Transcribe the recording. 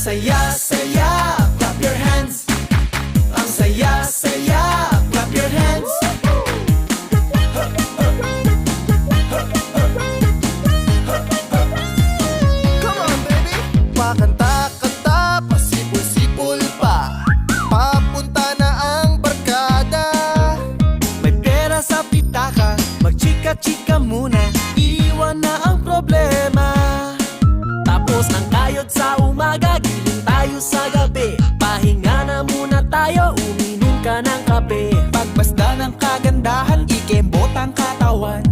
saya-saya, clap your hands. Ang saya-saya, clap your hands. Come on, baby! Pakanta-kanta, pasipul-sipul pa. Papunta na ang barkada. May pera sa pitaka, magchika-chika muna. Iwan na ang problema. Tapos ng kayod sa umaga, giling tayo sa gabi. Pahinga na muna tayo, uminom ka ng kape. Pagbasta ng kagandahan, ikembot ang katawan.